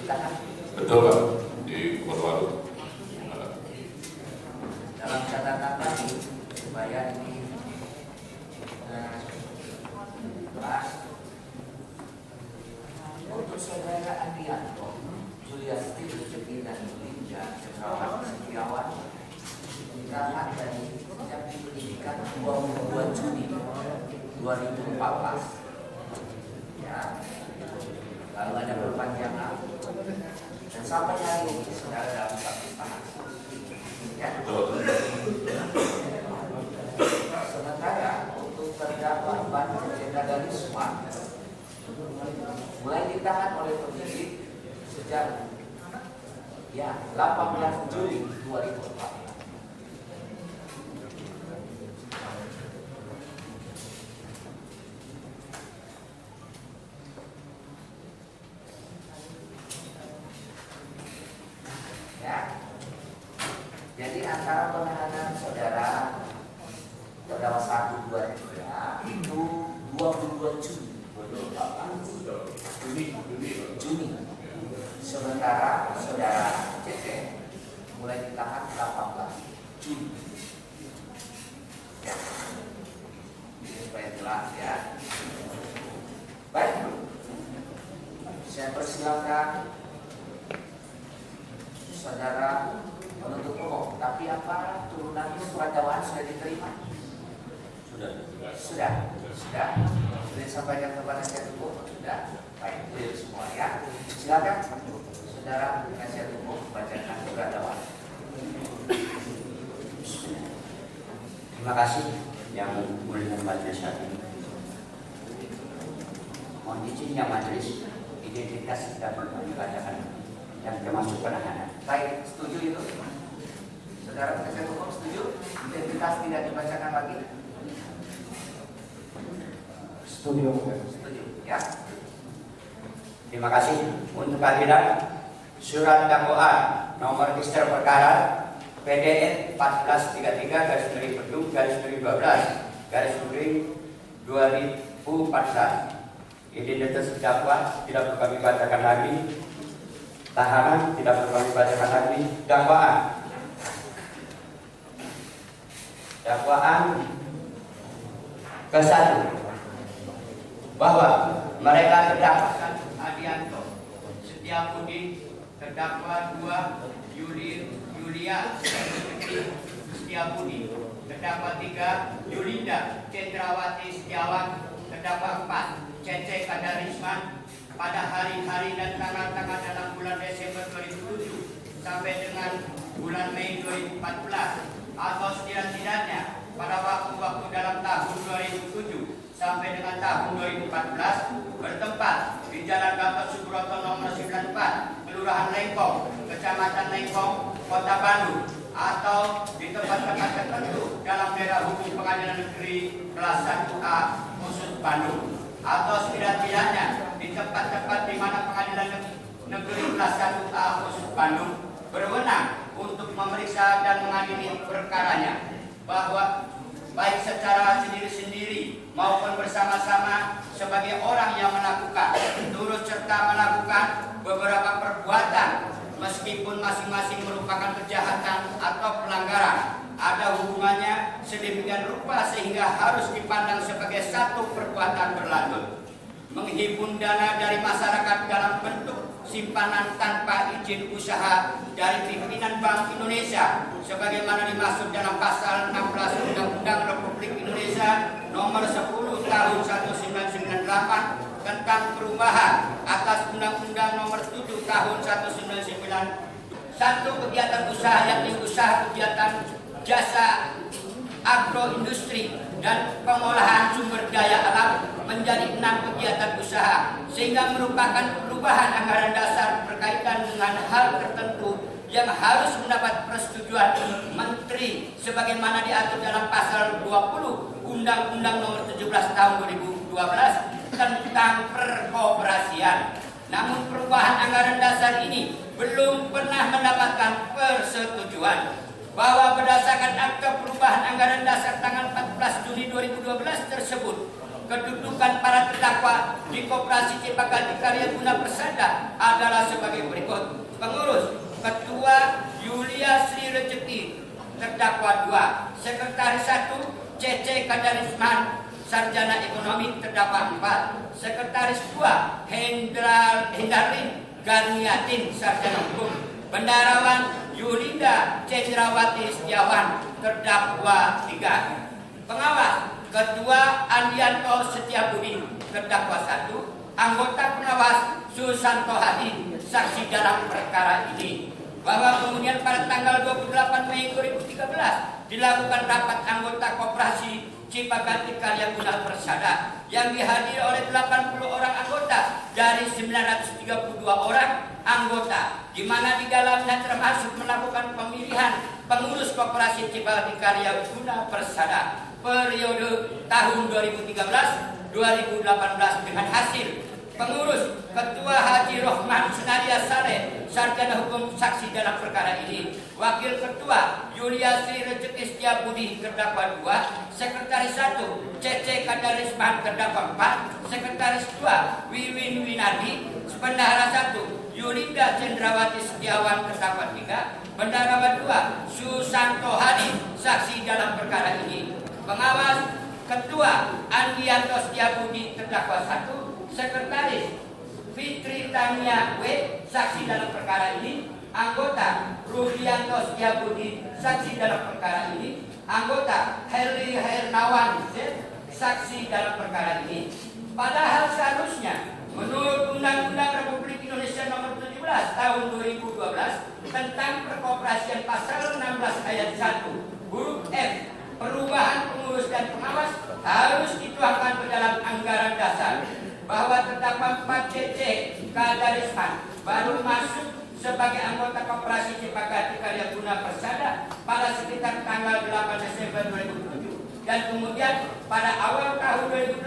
ditahan. Betul Pak, di Kota Dalam catatan tadi supaya ini Pak, untuk saudara Andrianto, Juliasti, Rezeki dan Yulinja, Cendrawati Setiawan ditahan dari jam pendidikan 22 Juni 2014. Ya, lalu ada perpanjangan dan sampai hari ini saudara dalam status tahan. Ya. Sementara untuk terdakwa Ivan Jendra Risma mulai ditahan oleh penyidik sejak 18 Juli 2014. Jadi antara penahanan saudara terdakwa 1, 2, 3 itu 22 Juni. Sementara saudara CC mulai ditahan 18 Juni. Ya. Ini supaya jelas ya. Baik. Saya persilakan saudara penuntut umum, tapi apa turunannya surat dakwaan sudah diterima? Sudah disampaikan kepada penasihat hukum? Sudah. Baik, clear semua ya. Silakan saudara penasihat hukum bacakan surat dakwaan. Terima kasih yang mulia majelis hakim. Mohon izin yang majelis, identitas tidak perlu dibacakan yang termasuk penahanan. Baik, setuju itu? Saudara penasihat hukum setuju? Identitas tidak dibacakan lagi? Setuju. Setuju, ya. Terima kasih. Untuk kehadiran surat dakwaan nomor register perkara PDN 1433-12-2014. Identitas terdakwa tidak perlu kami bacakan lagi. Tahanan tidak perlu kami bacakan lagi. Dakwaan ke-1 bahwa mereka terdakwa Adianto Setiabudi, terdakwa 2 Yulia Setiabudi, terdakwa 3 Yulinda Cendrawati Setiawan, terdakwa 4 Cece Kadarisman pada hari-hari dan tanggal-tanggal dalam bulan Desember 2007 sampai dengan bulan Mei 2014 atau setidak-tidaknya pada waktu-waktu dalam tahun 2007 sampai dengan tahun 2014 bertempat di Jalan Gatot Subroto nomor 94, Kelurahan Lengkong, Kecamatan Lengkong, Kota Bandung, atau di tempat-tempat tertentu dalam daerah hukum Pengadilan Negeri kelas 1A khusus Bandung, atau setidak-tidaknya di tempat-tempat di mana Pengadilan Negeri kelas 1A khusus Bandung berwenang untuk memeriksa dan mengadili perkaranya, bahwa baik secara sendiri-sendiri maupun bersama-sama sebagai orang yang melakukan, turut serta melakukan beberapa perbuatan meskipun masing-masing merupakan kejahatan atau pelanggaran, ada hubungannya sedemikian rupa sehingga harus dipandang sebagai satu perbuatan berlanjut. Menghimpun dana dari masyarakat dalam bentuk simpanan tanpa izin usaha dari pimpinan Bank Indonesia sebagaimana dimaksud dalam pasal 16 Undang-Undang Republik Indonesia nomor 10 tahun 1998 tentang perubahan atas Undang-Undang nomor 7 tahun 1999. Satu kegiatan usaha yakni usaha kegiatan jasa agroindustri dan pengolahan sumber daya alam menjadi 6 kegiatan usaha sehingga merupakan perubahan anggaran dasar berkaitan dengan hal tertentu yang harus mendapat persetujuan Menteri sebagaimana diatur dalam pasal 20 Undang-Undang nomor 17 tahun 2012 tentang perkoperasian. Namun perubahan anggaran dasar ini belum pernah mendapatkan persetujuan, bahwa berdasarkan akta perubahan anggaran dasar tanggal 14 Juni 2012 tersebut kedudukan para terdakwa di Koperasi Cipagati Karya Guna Persada adalah sebagai berikut. Pengurus: Ketua Yulia Sri Rezeki, terdakwa 2. Sekretaris 1 Cece Kadarisman, Sarjana Ekonomi, terdakwa 4. Sekretaris 2 Hendarin Garniatin, Sarjana Hukum. Bendarawan Yulinda Cendrawati Setiawan, terdakwa 3. Pengawas: Ketua Andianto Setiabudi, terdakwa 1. Anggota pengawas Susanto Hadi, saksi dalam perkara ini. Bahwa kemudian pada tanggal 28 Mei 2013 dilakukan rapat anggota Koperasi Cipagati Karya Guna Persada yang dihadiri oleh 80 orang anggota dari 932 orang anggota, di mana di dalamnya termasuk melakukan pemilihan pengurus Koperasi Cipagati Karya Guna Persada periode tahun 2013-2018 dengan hasil: pengurus Ketua Haji Rohman Sunaria Saleh, Sarjana Hukum, saksi dalam perkara ini. Wakil Ketua Yulia Sri Rezeki Setiabudi, terdakwa 2. Sekretaris 1 Cece Kadarisman, terdakwa 4. Sekretaris 2 Wiwin Winardi. Bendahara 1 Yulinda Cendrawati Setiawan, terdakwa 3. Bendahara 2 Susanto Hadi, saksi dalam perkara ini. Pengawas: Ketua Andianto Setiabudi, terdakwa 1. Sekretaris Fitri Tania W, saksi dalam perkara ini. Anggota Rudianto Setiabudi, saksi dalam perkara ini. Anggota Heri Hernawan Z, saksi dalam perkara ini. Padahal seharusnya menurut Undang-Undang Republik Indonesia Nomor 17 Tahun 2012 tentang Perkoperasian Pasal 16 Ayat 1 huruf F, perubahan pengurus dan pengawas harus dituangkan ke dalam anggaran dasar, bahwa terdakwa 4 CC Kadarisman baru masuk sebagai anggota Koperasi Cipagati Karya Guna Persada pada sekitar tanggal 8 Desember 2007, dan kemudian pada awal tahun 2008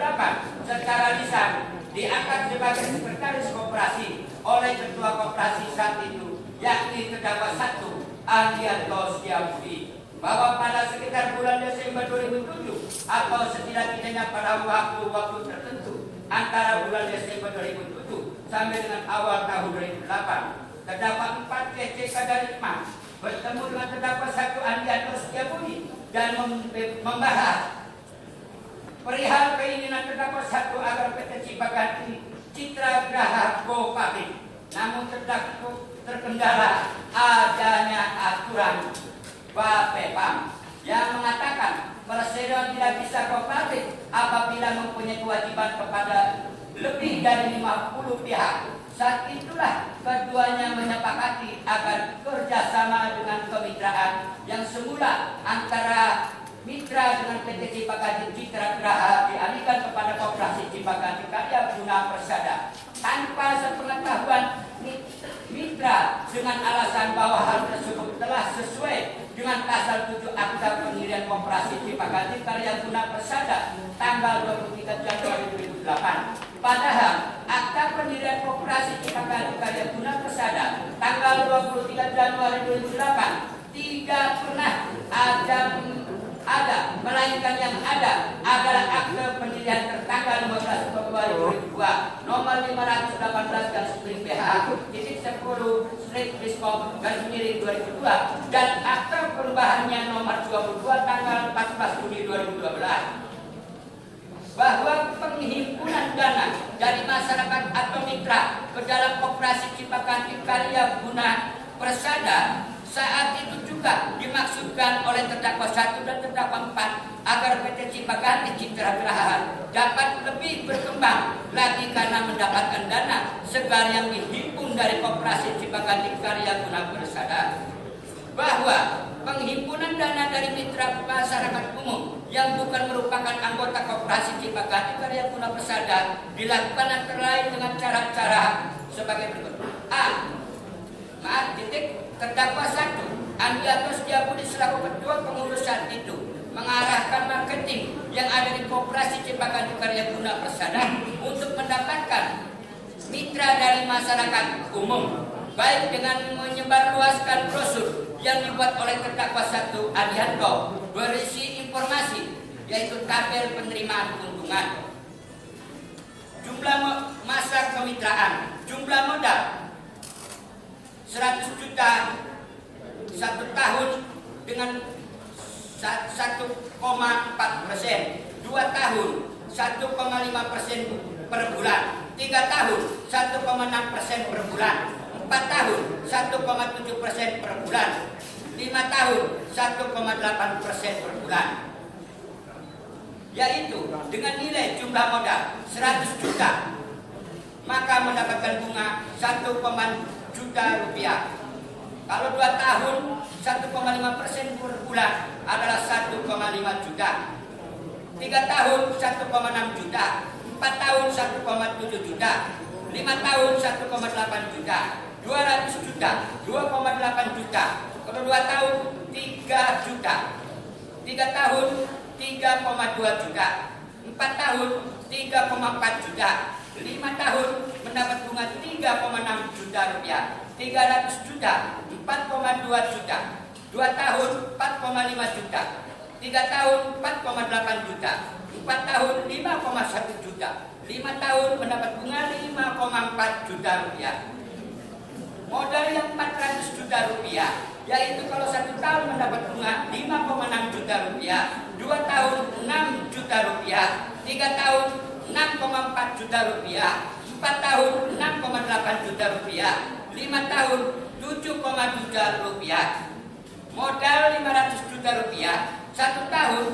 secara lisan diangkat sebagai sekretaris koperasi oleh ketua koperasi saat itu, yakni terdakwa 1 Andianto Setiabudi. Bahwa pada sekitar bulan Desember 2007 atau setidak-tidaknya pada waktu-waktu tertentu antara bulan Desember 2007 sampai dengan awal tahun 2008, terdakwa 4 CC Kadarisman bertemu dengan terdakwa 1 Andianto Setiabudi dan membahas perihal keinginan terdakwa 1 agar PT Cipagati Citra Graha Go Public. Namun terdakwa terkendala adanya aturan Bapepam yang mengatakan perseroan tidak bisa go public apabila mempunyai kewajiban kepada lebih dari 50 pihak. Saat itulah keduanya menyepakati agar kerjasama dengan kemitraan yang semula antara mitra dengan PT Cipagati Citra Graha dialihkan kepada Koperasi Cipagati Karya Guna Persada tanpa sepengetahuan mitra, dengan alasan bahwa hal tersebut telah sesuai dengan pasal 7 Akta Pendirian Koperasi Cipagati Karya Guna Persada tanggal 23 Januari 2008. Padahal Akta Pendirian Koperasi Cipagati Karya Guna Persada tanggal 23 Januari 2008 tidak pernah ada, melainkan yang ada adalah akte pendirian tertanggal 15 Februari 2002 nomor 518 dan spring PH titik 10 strip Biskop garis miring 2002 dan akte perubahannya nomor 22 tanggal 14 Juni 2012, bahwa penghimpunan dana dari masyarakat atau mitra ke dalam Koperasi Cipagati Karya Guna Persada saat itu juga dimaksudkan oleh terdakwa 1 dan terdakwa 4 agar PT Cipagati Citra Graha dapat lebih berkembang lagi karena mendapatkan dana segar yang dihimpun dari Koperasi Cipagati Karya Guna Persada. Bahwa penghimpunan dana dari mitra masyarakat umum yang bukan merupakan anggota Koperasi Cipagati Karya Guna Persada dilakukan antara lain dengan cara-cara sebagai berikut. Terdakwa 1 Andianto Setiabudi selaku ketua pengurus saat itu mengarahkan marketing yang ada di Koperasi Cipagati Karya Guna Persada untuk mendapatkan mitra dari masyarakat umum, baik dengan menyebarluaskan brosur yang dibuat oleh terdakwa 1 Andianto berisi informasi yaitu tabel penerimaan keuntungan, Jumlah masa kemitraan, jumlah modal 100 juta 1 tahun dengan 1,4%, 2 tahun 1,5% per bulan, 3 tahun 1,6% per bulan, 4 tahun 1,7% per bulan, 5 tahun 1,8% per bulan. Yaitu dengan nilai jumlah modal 100 juta, maka mendapatkan bunga 1, juta rupiah. Kalau 2 tahun 1,5% per bulan adalah 1,5 juta. 3 tahun 1,6 juta, 4 tahun 1,7 juta, 5 tahun 1,8 juta, 200 juta, 2,8 juta. Kalau 2 tahun 3 juta, 3 tahun 3,2 juta, 4 tahun 3,4 juta, 5 tahun mendapat bunga 3,6 juta rupiah, 300 juta 4,2 juta, 2 tahun 4,5 juta, 3 tahun 4,8 juta, 4 tahun 5,1 juta, 5 tahun mendapat bunga 5,4 juta rupiah. Modal yang 400 juta rupiah, yaitu kalau 1 tahun mendapat bunga 5,6 juta rupiah, 2 tahun 6 juta rupiah, 3 tahun 6,4 juta rupiah, 4 tahun 6,8 juta rupiah, 5 tahun 7,2 juta rupiah. Modal 500 juta rupiah, 1 tahun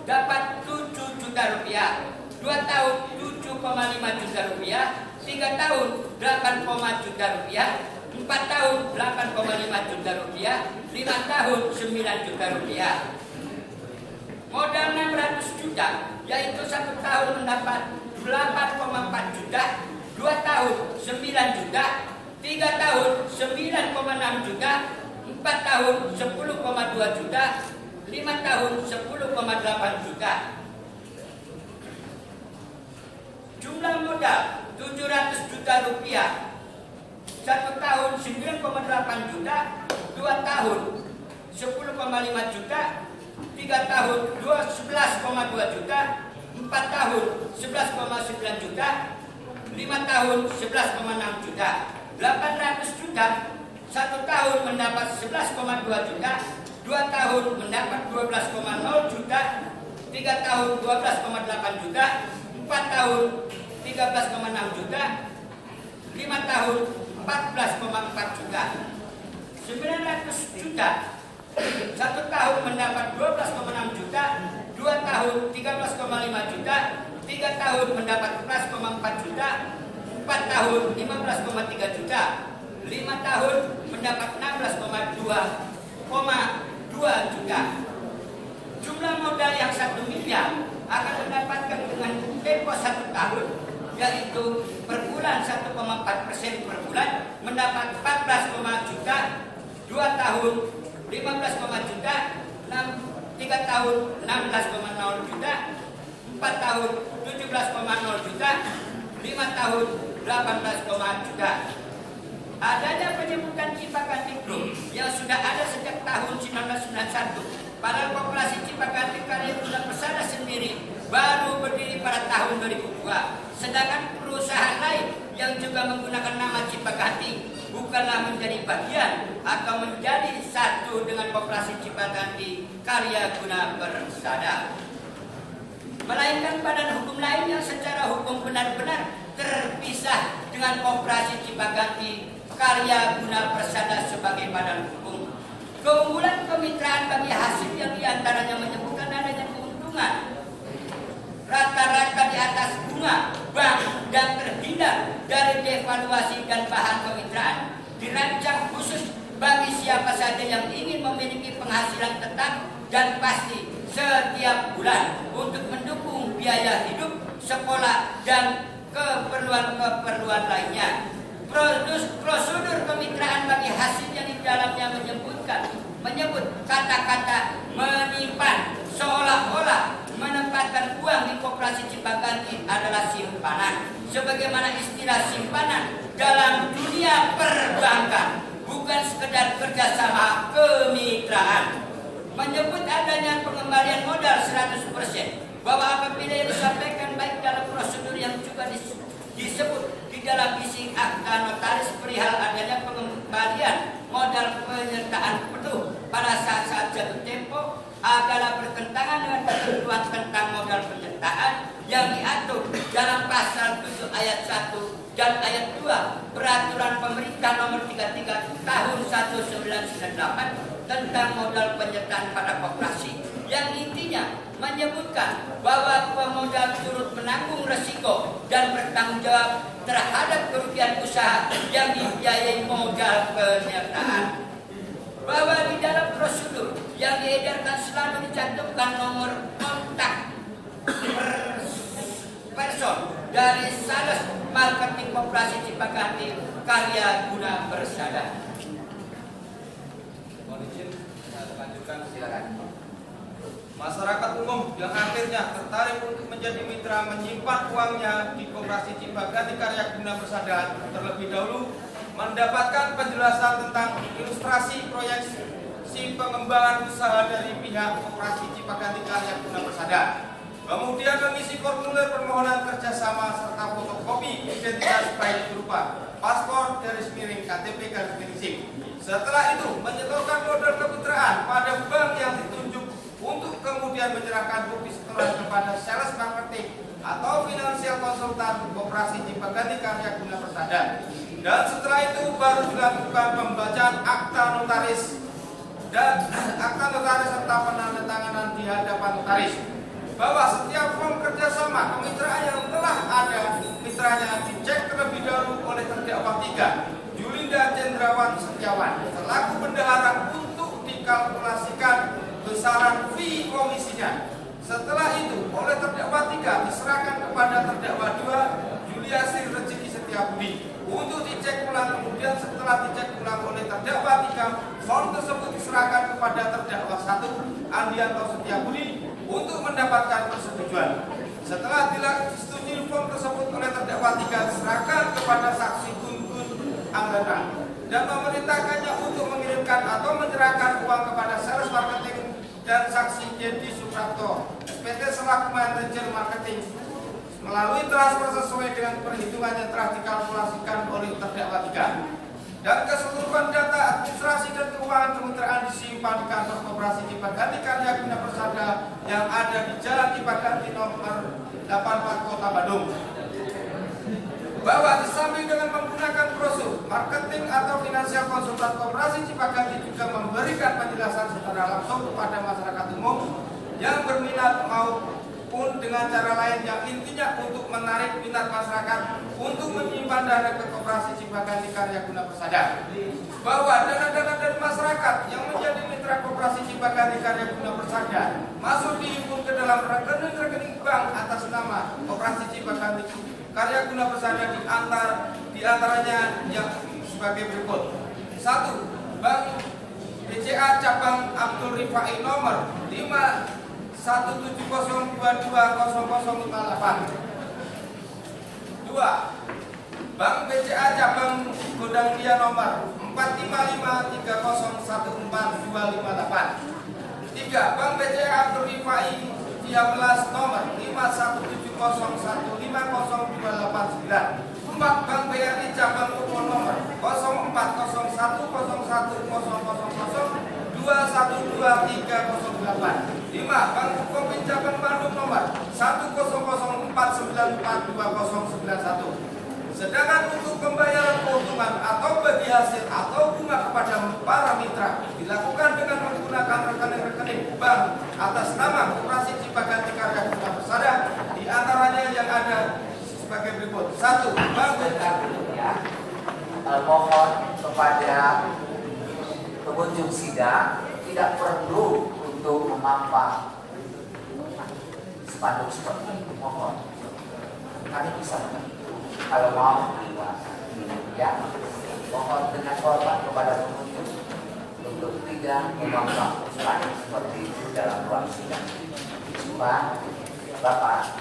dapat 7 juta rupiah, 2 tahun 7,5 juta rupiah, 3 tahun 8, juta rupiah, 4 tahun 8,5 juta rupiah, 5 tahun 9 juta rupiah. Modal 600 juta, yaitu 1 tahun mendapat 8,4 juta, 2 tahun 9 juta, 3 tahun 9,6 juta, 4 tahun 10,2 juta, 5 tahun 10,8 juta. Jumlah modal 700 juta rupiah, 1 tahun 9,8 juta, 2 tahun 10,5 juta, 3 tahun 11,2 juta, 4 tahun 11,9 juta, 5 tahun 11,6 juta. 800 juta, 1 tahun mendapat 11,2 juta, 2 tahun mendapat 12,0 juta, 3 tahun 12,8 juta, 4 tahun 13,6 juta, 5 tahun 14,4 juta. 900 juta, 1 tahun mendapat 12,6 juta, 2 tahun 13,5 juta, 3 tahun mendapat 11,4 juta, 4 tahun 15,3 juta, 5 tahun mendapat 16,2 juta. Jumlah modal yang 1 miliar akan mendapatkan dengan tempo 1 tahun, yaitu per bulan 1,4% per bulan, mendapat 14, juta, 2 tahun 15, juta, 3 tahun 16,0 juta, 4 tahun 17,0 juta, 5 tahun 18, juta. Adanya penyebutan Cipaganti Group yang sudah ada sejak tahun 1991, padahal populasi Cipaganti Karya Guna Persada sendiri baru berdiri pada tahun 2002. Sedangkan perusahaan lain yang juga menggunakan nama Cipaganti bukanlah menjadi bagian atau menjadi satu dengan populasi Cipaganti Karya Guna Persada, melainkan badan hukum lain yang secara hukum benar-benar terpisah dengan koperasi Cipaganti Karya Guna Persada sebagai badan hukum. Keunggulan kemitraan bagi hasil yang diantaranya menyebutkan adanya keuntungan rata-rata di atas bunga bank dan terhindar dari devaluasi dan bahan kemitraan dirancang khusus bagi siapa saja yang ingin memiliki penghasilan tetap dan pasti setiap bulan untuk mendukung biaya hidup, sekolah, dan keperluan-keperluan lainnya. Prosedur kemitraan bagi hasil yang di dalamnya menyebut kata-kata menyimpan, seolah-olah menempatkan uang di koperasi Cipaganti adalah simpanan, sebagaimana istilah simpanan dalam dunia perbankan, bukan sekedar kerjasama kemitraan. Menyebut adanya pengembalian modal 100%, bahwa apabila yang disampaikan baik dalam prosedur yang juga disebut di dalam isi akta notaris perihal adanya pengembalian modal penyertaan penuh pada saat-saat jatuh tempo adalah bertentangan dengan ketentuan tentang modal penyertaan yang diatur dalam pasal 7 ayat 1 dan ayat 2 Peraturan Pemerintah Nomor 33 Tahun 1998 tentang modal penyertaan pada koperasi, yang intinya menyebutkan bahwa pemodal turut menanggung resiko dan bertanggung jawab terhadap kerugian usaha yang dibiayai modal penyertaan. Bahwa di dalam prosedur yang diedarkan selalu dicantumkan nomor kontak person dari Sales Marketing Koperasi Cipaganti Karya Guna Persada. Mohon izin, saya lanjutkan. Silakan. Masyarakat umum yang akhirnya tertarik untuk menjadi mitra menyimpan uangnya di Koperasi Cipaganti Karya Guna Persada terlebih dahulu mendapatkan penjelasan tentang ilustrasi proyeksi pengembangan usaha dari pihak Koperasi Cipaganti Karya Guna Persada. Kemudian mengisi formulir permohonan kerjasama serta fotokopi identitas baik berupa paspor garis miring KTP garis miring SIM. Setelah itu menyetorkan modal kemitraan pada bank yang ditunjuk untuk kemudian menyerahkan bukti setoran kepada sales marketing atau financial konsultan Koperasi Cipaganti Karya Guna Persada. Dan setelah itu baru dilakukan pembacaan akta notaris serta penandatanganan di hadapan notaris. Bahwa setiap form kerjasama kemitraan yang telah ada mitranya dicek terlebih dahulu oleh terdakwa 3 Julinda Cendrawati Setiawan selaku bendahara untuk dikalkulasikan besaran fee komisinya. Setelah itu oleh terdakwa 3 diserahkan kepada terdakwa 2 Juliasri Rezeki Setiabudi untuk dicek ulang. Kemudian setelah dicek ulang oleh terdakwa 3, form tersebut diserahkan kepada terdakwa 1 Andianto Setiabudi untuk mendapatkan persetujuan. Setelah disetujui form tersebut oleh terdakwa 3, diserahkan kepada saksi Gun Anggana dan memerintahkannya untuk mengirimkan atau menyerahkan uang kepada sales marketing dan saksi Dedi Suprapto SPT selaku manajer marketing melalui transfer sesuai dengan perhitungan yang telah dikalkulasikan oleh terdakwa 3. Dan keseluruhan data administrasi dan keuangan kemitraan disimpan di kantor Koperasi Cipaganti Karya Guna Persada yang ada di Jalan Cipaganti nomor 84 Kota Bandung. Bahwa di samping dengan menggunakan brosur marketing atau finansial konsultan Koperasi Cipaganti juga memberikan penjelasan secara langsung kepada masyarakat umum yang berminat maupun dengan cara lain yang intinya untuk menarik minat masyarakat untuk menyimpan dana ke Koperasi Cipaganti Karya Guna Persada. Bahwa dana-dana dari masyarakat yang menjadi mitra Koperasi Cipaganti Karya Guna Persada masuk dihimpun ke dalam rekening-rekening bank atas nama Koperasi Cipaganti Karya Guna Persada di antaranya yang sebagai berikut. 1. Bank BCA cabang Abdul Rifai nomor 51702200058. 2. Bank BCA cabang Godang Dia nomor 455301428. 3. Bank BCA Abdul Rifai Diamlas nomor 517015028. 4. Bank BRI cabang Kupon nomor 04010000212308. 5. Bank Bukopin cabang Bandung nomor 10049420091. Sedangkan untuk pembayaran keuntungan atau bagi hasil atau bunga kepada para mitra dilakukan dengan menggunakan rekening-rekening bank atas nama Koperasi Cipaganti Karya Guna Persada, di antaranya yang ada sebagai berikut. 1. Bank mohon kepada pengunjung sidang tidak perlu untuk memampang spanduk seperti itu. Mohon kami bisa kalau mau ya, mohon dengan hormat kepada pengunjung untuk tidak memampang spanduk seperti itu dalam ruang sidang. Cuma Bapak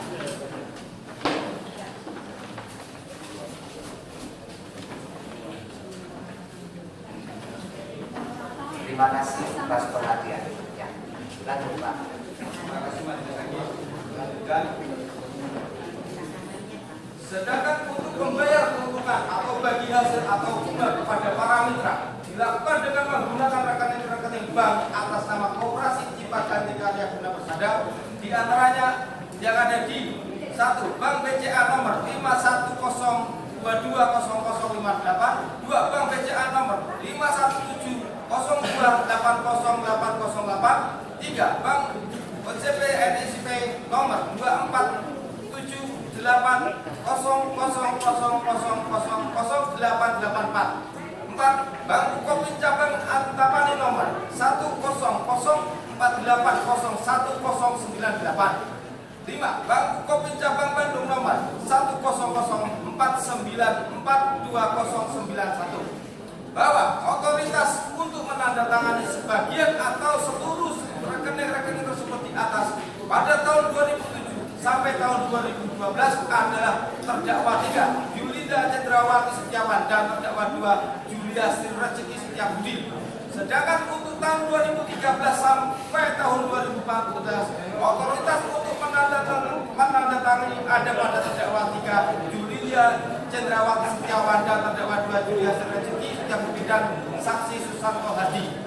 terima kasih atas perhatian. Ya, lanjut Pak. Terima kasih Majelis Hakim. Lanjutkan. Sedangkan untuk membayar keuntungan atau bagi hasil atau bunga kepada para mitra dilakukan dengan menggunakan rekening-rekening bank atas nama Koperasi Cipaganti Karya Guna Persada, di antaranya yang ada di 1. Bank BCA nomor 510220058, 2. Bank BCA nomor 51702808008, 3. Bank OCP NSIP nomor 2478000000884, 4. Bank Bukopin Cabang Antapani nomor 10048011098, 5. Bank Bukopin Cabang Bandung nomor 10049420091, bahwa otoritas untuk menandatangani sebagian atau seluruh rekening-rekening tersebut di atas pada tahun 2007 sampai tahun 2012 adalah terdakwa 3 Yulinda Cendrawati Setiawan dan terdakwa 2 Julia Sri Rezeki Setiabudi. Sedangkan untuk tahun 2013 sampai tahun 2014 otoritas untuk menandatangani ada pada terdakwa 3 Julia Cendrawati Setiawan dan terdakwa 2 Julia Sri Rezeki Setiabudi dan saksi Susanto Hadi.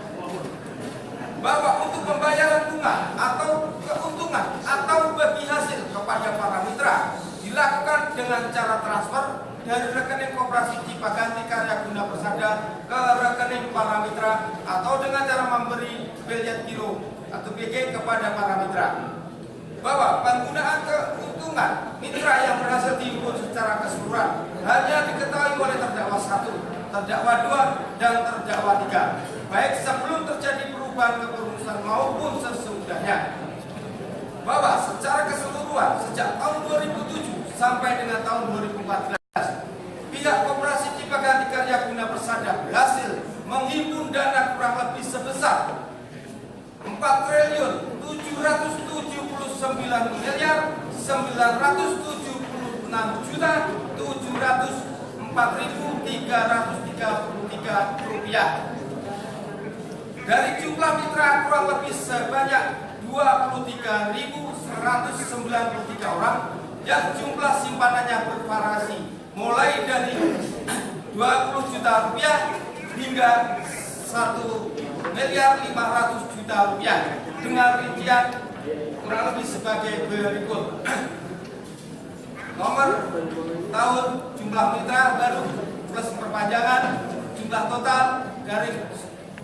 Bahwa untuk pembayaran bunga atau keuntungan atau bagi hasil kepada para mitra dilakukan dengan cara transfer dari rekening Koperasi Cipaganti Karya Guna Persada ke rekening para mitra atau dengan cara memberi bilet giro atau BG kepada para mitra. Bahwa penggunaan keuntungan mitra yang berhasil dihimpun secara keseluruhan hanya diketahui oleh terdakwa 1, terdakwa 2, dan terdakwa 3, baik sebelum terjadi perubahan kepengurusan maupun sesudahnya. Bahwa secara keseluruhan sejak tahun 2007 sampai dengan tahun 2014 pihak Koperasi Cipaganti Karya Guna Persada berhasil menghimpun dana kurang lebih sebesar 4.976.704.333 rupiah. Dari jumlah mitra kurang lebih sebanyak 23.193 orang yang jumlah simpanannya bervariasi mulai dari 20 juta rupiah hingga 1.500.000.000 rupiah dengan rincian kurang lebih sebagai berikut. Nomor tahun jumlah mitra baru plus perpanjangan jumlah total garis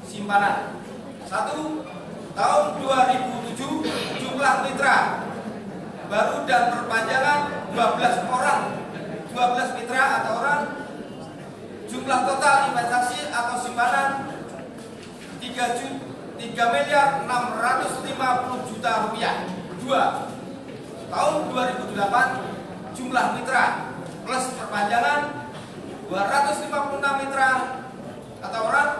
simpanan. 1. Tahun 2007 jumlah mitra baru dan perpanjangan 12 orang, 12 mitra atau orang. Jumlah total investasi atau simpanan 3.650.000.000 rupiah. 2. Tahun 2008 jumlah mitra plus perpanjangan 256 mitra atau orang.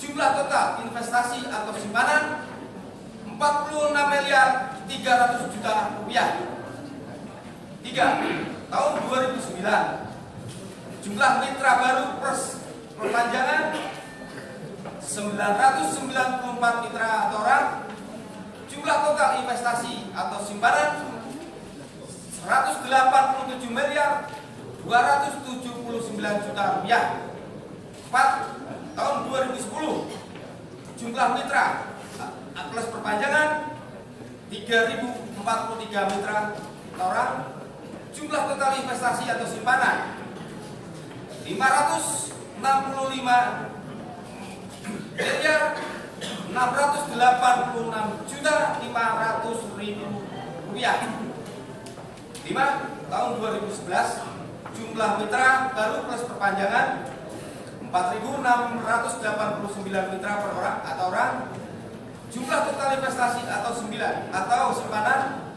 Jumlah total investasi atau simpanan 46.300.000.000 rupiah. 3. Tahun 2009 jumlah mitra baru plus perpanjangan 994 mitra atau orang. Jumlah total investasi atau simpanan 187.279.000.000 rupiah. 4. Tahun 2010 jumlah mitra plus perpanjangan 3.043 mitra atau orang. Jumlah total investasi atau simpanan 556.686.500.000 rupiah. 5. Tahun 2011 jumlah mitra baru plus perpanjangan 4.689 mitra per orang atau orang. Jumlah total investasi atau simpanan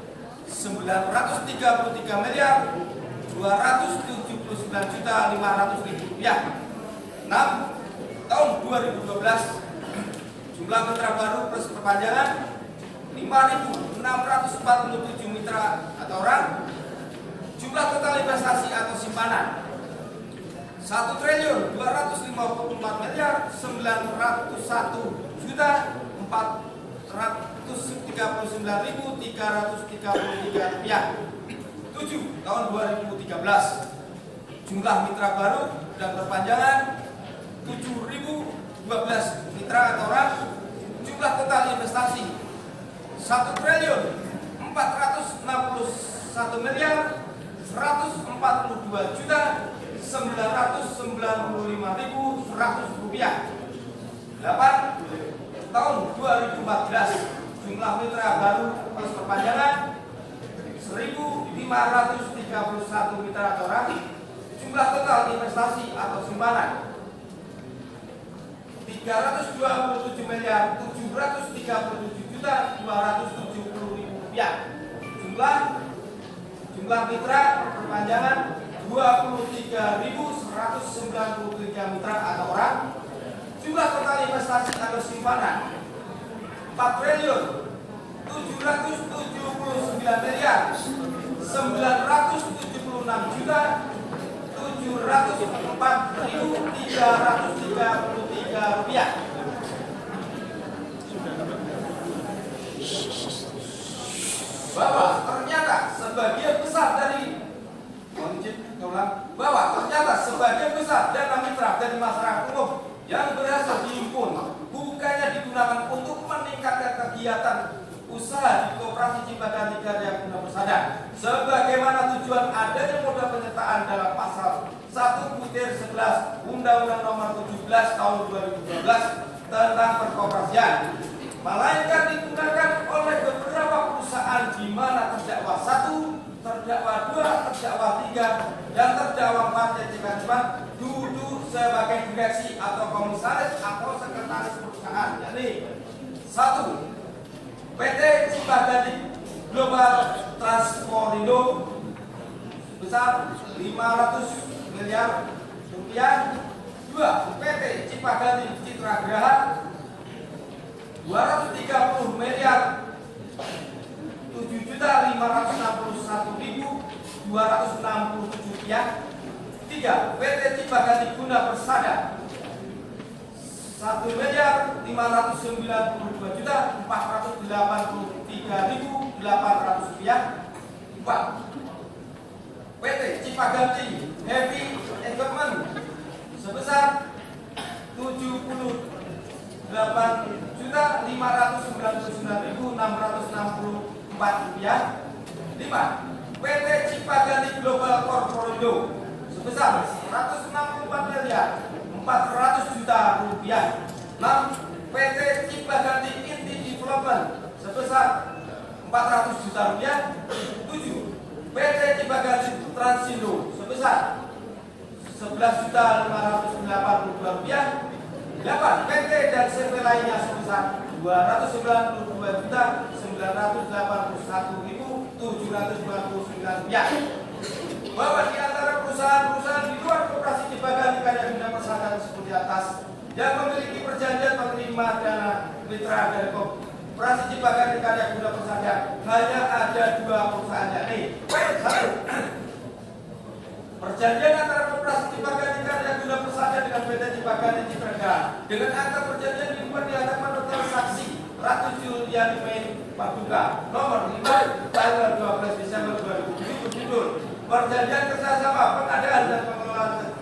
933.279.500.000 rupiah. 6. Tahun 2012 jumlah mitra baru plus perpanjangan 5.647 mitra atau orang. Jumlah total investasi atau simpanan 1.254.901.439.333 rupiah. 7. Tahun 2013 Jumlah mitra baru dan perpanjangan 7.012 mitra atau orang. Jumlah total investasi 1 triliun 461 miliar 142 juta 995.100 rupiah. 8. Tahun 2014 jumlah mitra baru plus perpanjangan 1.531 mitra atau orang. Jumlah total investasi atau simpanan 327 miliar 737 juta 270.000 rupiah. Jumlah mitra perpanjangan 23.193 mitra atau orang. Jumlah total investasi atau simpanan 4 triliun 779 miliar 976 juta 704.333 rupiah. Bahwa ternyata sebagian besar dana mitra dari masyarakat umum yang berhasil dihimpun bukannya digunakan untuk meningkatkan kegiatan usaha di Koperasi Cipaganti Karya Guna Persada sebagaimana tujuan adanya modal penyertaan dalam pasal 1/11 Undang-Undang Nomor 17 Tahun 2012 tentang perkoperasian, melainkan digunakan oleh beberapa perusahaan di mana terdakwa 1, terdakwa 2, terdakwa 3, dan terdakwa 4 yang dikajukan duduk sebagai direksi atau komisaris atau sekretaris perusahaan, yakni 1. PT Cipaganti Global Transporindo sebesar 500 miliar rupiah. 2. PT Cipaganti Citra Graha 230 miliar 7.561.267 rupiah. 3. PT Cipaganti Guna Persada 1.092.483.800 rupiah. 4. PT Cipaganti Heavy Equipment sebesar 78.599.664 rupiah. 5. PT Cipaganti Global Corporindo sebesar 164 miliar 400 juta rupiah. 6. PT Cipaganti Inti Development sebesar 400 juta rupiah. 7. PT Cipaganti Transindo sebesar 11.582 rupiah. 8. PT dan CV lainnya sebesar 292.981.799 rupiah. Bahwa di antara perusahaan-perusahaan di luar Koperasi Cipaganti Karya Guna Persada seperti atas yang memiliki perjanjian menerima dana mitra dari Koperasi Cipaganti Karya Guna Persada hanya ada 2 perusahaan, yakni 1. Perjanjian antara Koperasi Cipaganti Karya Guna Persada dengan PT Cipaganti Citra Graha. Dengan akta perjanjian dibuat di hadapan notar saksi Ratu Juliani Mei Paduka nomor 5 tanggal 12 Desember 2007 berjudul Perjanjian Kerjasama Pengadaan dan Pengelolaan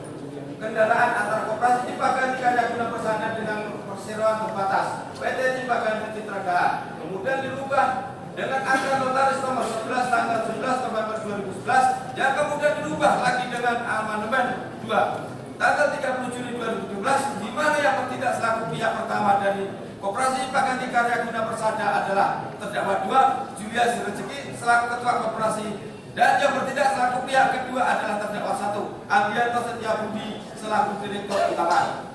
Kendaraan antara Koperasi Cipaganti Karya Guna Persada dengan perseroan terbatas PT Cipaganti Citra Graha. Kemudian dirubah dengan akta notaris nomor 11 tanggal 11 November 2011 yang kemudian dirubah lagi dengan amandemen 2 tanggal 30 Juni 2017, di mana yang tidak selaku pihak pertama dari Koperasi Cipaganti Karya Guna Persada adalah terdakwa 2 Julius Rezeki selaku ketua koperasi, dan yang bertindak selaku pihak kedua adalah terdakwa 1 Andrianto Setiabudi selaku direktur utama.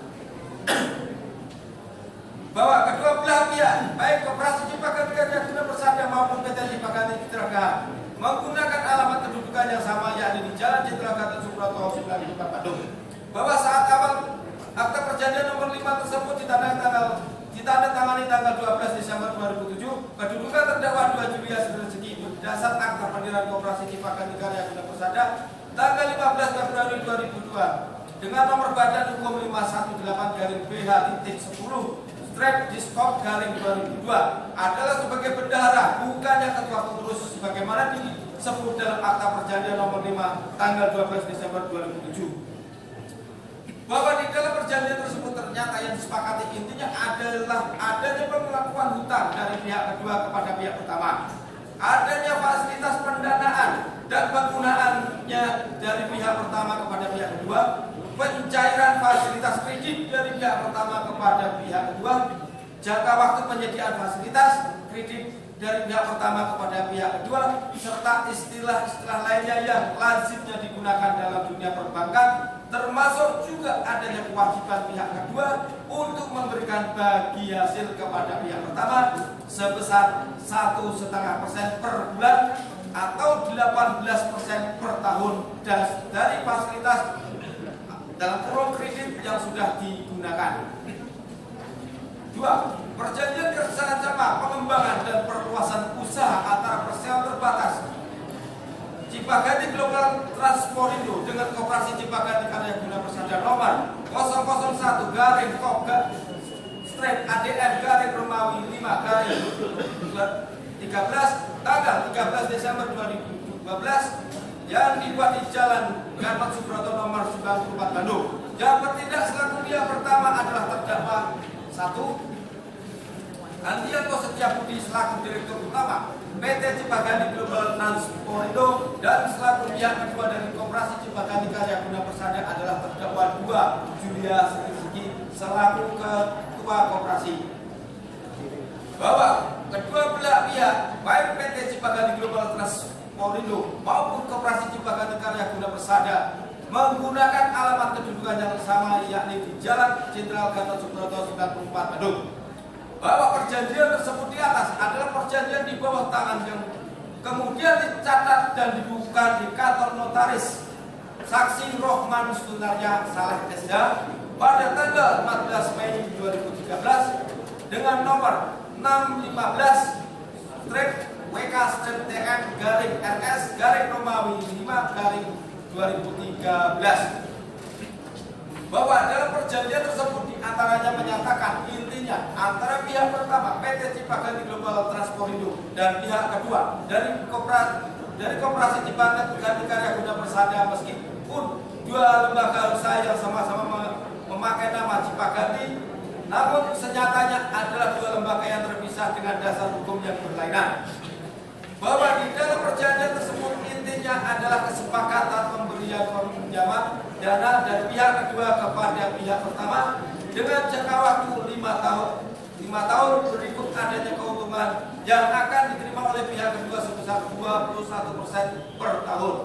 Bahwa kedua belah pihak baik Koperasi Cipaganti Karya Guna Persada maupun PT Cipaganti Citra Graha menggunakan alamat kedudukan yang sama, yakni di Jalan Jenderal Gatot Subroto 9 Bandung. Bahwa saat awal akta perjanjian nomor 5 tersebut ditandatangani tanggal 12 Desember 2007, kedudukan terdakwa 2 Julius Rezeki berdasar akta pendirian Koperasi Cipaganti Karya Guna Persada tanggal 15 Februari 2002 dengan nomor badan hukum 518-BH-10/Diskop-2002 adalah sebagai bendahara, bukannya ketua pengurus sebagaimana tersebut dalam Akta Perjanjian nomor 5 tanggal 12 Desember 2007. Bahwa di dalam perjanjian tersebut ternyata yang disepakati intinya adalah adanya pengakuan hutang dari pihak kedua kepada pihak pertama, adanya fasilitas pendanaan dan penggunaannya dari pihak pertama kepada pihak kedua, pencairan fasilitas kredit dari pihak pertama kepada pihak kedua, jangka waktu penyediaan fasilitas kredit dari pihak pertama kepada pihak kedua, serta istilah-istilah lainnya yang lazimnya digunakan dalam dunia perbankan, termasuk juga adanya kewajiban pihak kedua untuk memberikan bagi hasil kepada pihak pertama sebesar 1,5% per bulan atau 18% per tahun dari fasilitas dalam kurung kredit yang sudah digunakan. 2. Perjanjian kerjasama pengembangan dan perluasan usaha antara Persero terbatas Cipaganti Global Transporindo dengan Koperasi Cipaganti Karya Guna Persada nomor 001 garing Kopga Straight ADN garing Romawi 5 garing 13 tanggal 13 Desember 2012 yang dibuat di Jalan Gatot Subroto nomor 94 Bandung. Yang bertindak selaku pihak pertama adalah terdakwa 1. Andianto Setiabudi selaku Direktur Utama PT Cipaganti Global Transporindo dan selaku pihak kedua dari Koperasi Cipaganti Karya Guna Persada adalah terdakwa 2 Julia Sri selaku Ketua Koperasi. Bahwa kedua belah pihak baik PT Cipaganti Global Transporindo maupun Koperasi Cipaganti Karya Guna Persada menggunakan alamat kedudukan yang sama, yakni di Jalan Jenderal Gatot Subroto 94 Bandung. Bahwa perjanjian tersebut di atas adalah perjanjian di bawah tangan yang kemudian dicatat dan dibuka di kantor notaris Saksi Rohman Sunarya Saleh SH pada tanggal 14 Mei 2013 dengan nomor 615 WK-TN garing RS garing Romawi 5 garing 2013. Bahwa dalam perjanjian tersebut diantaranya menyatakan intinya antara pihak pertama PT Cipaganti Global Transporindo dan pihak kedua dari Koperasi Cipaganti Karya Guna Persada, meskipun dua lembaga usaha yang sama-sama memakai nama Cipaganti, namun senyatanya adalah dua lembaga yang terpisah dengan dasar hukum yang berlainan. Bahwa di dalam perjanjian tersebut intinya adalah kesepakatan pemberian pinjaman dana dari pihak kedua kepada pihak pertama dengan jangka waktu 5 tahun berikut adanya keuntungan yang akan diterima oleh pihak kedua sebesar 21% per tahun.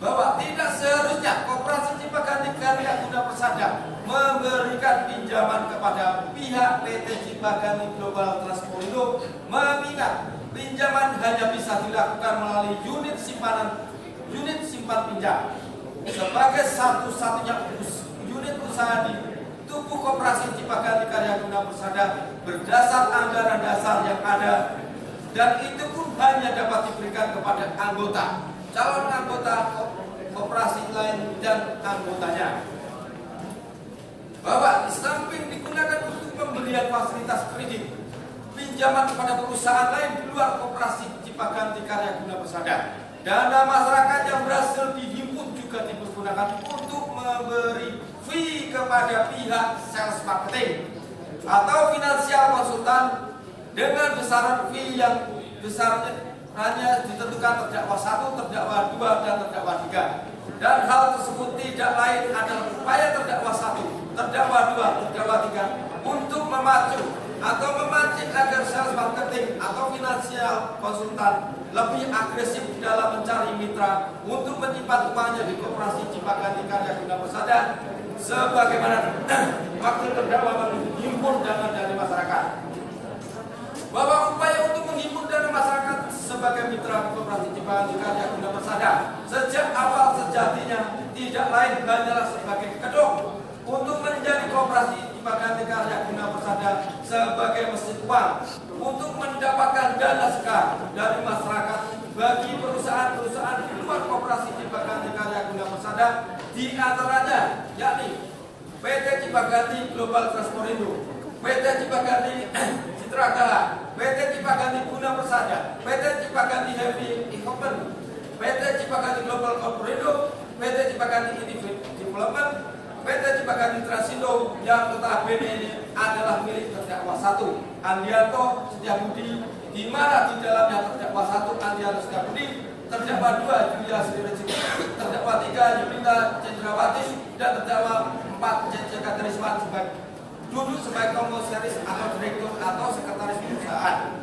Bahwa tidak seharusnya Koperasi Cipaganti Karya Guna Persada memberikan pinjaman kepada pihak PT Cipaganti Global Transporindo, mengingat pinjaman hanya bisa dilakukan melalui unit simpan pinjam sebagai satu-satunya unit usaha di tubuh Koperasi Cipaganti Karya Guna Persada berdasar anggaran dasar yang ada, dan itu pun hanya dapat diberikan kepada anggota, calon anggota koperasi lain dan anggotanya. Bahwa di samping digunakan untuk pembelian fasilitas kredit pinjaman kepada perusahaan lain di luar Koperasi Cipaganti Karya Guna Persada, dana masyarakat yang berhasil dihimpun juga dipergunakan untuk memberi fee kepada pihak sales marketing atau finansial konsultan dengan besaran fee yang besarnya hanya ditentukan terdakwa 1, terdakwa 2, dan terdakwa 3. Dan hal tersebut tidak lain adalah upaya terdakwa 1, terdakwa 2, terdakwa 3 untuk memacu atau memancing agar sales marketing atau finansial konsultan lebih agresif dalam mencari mitra untuk menyimpan uangnya di Koperasi Cipaganti Karya Guna Persada, sebagaimana wakil terdakwa menghimpun dana dari masyarakat. Bahwa upaya untuk menghimpun dana masyarakat sebagai mitra Koperasi Cipaganti Karya Guna Persada sejak awal sejatinya tidak lain hanyalah sebagai kedok untuk menjadi Koperasi Cipaganti Karya Guna Persada sebagai mesin uang untuk mendapatkan dana sekar dari masyarakat bagi perusahaan-perusahaan di luar Koperasi Cipaganti Karya Guna Persada, di antaranya yakni PT Cipaganti Global Transporindo, PT Cipaganti Mitra Galang, PT Cipaganti Guna Persada, PT Cipaganti Heavy Equipment, PT Cipaganti Global Corporation, PT Cipaganti Development, PT Cipaganti Transindo yang notabene ini adalah milik terdakwa 1 Andianto Setiabudi, di mana di dalamnya terdakwa 1 Andianto Setiabudi, terdakwa 2 Julia Sriwejiki, terdakwa 3 Yulinda Cendrawati, dan terdakwa 4 C.C. Katerisman duduk sebagai komisaris atau direktur atau sekretaris perusahaan.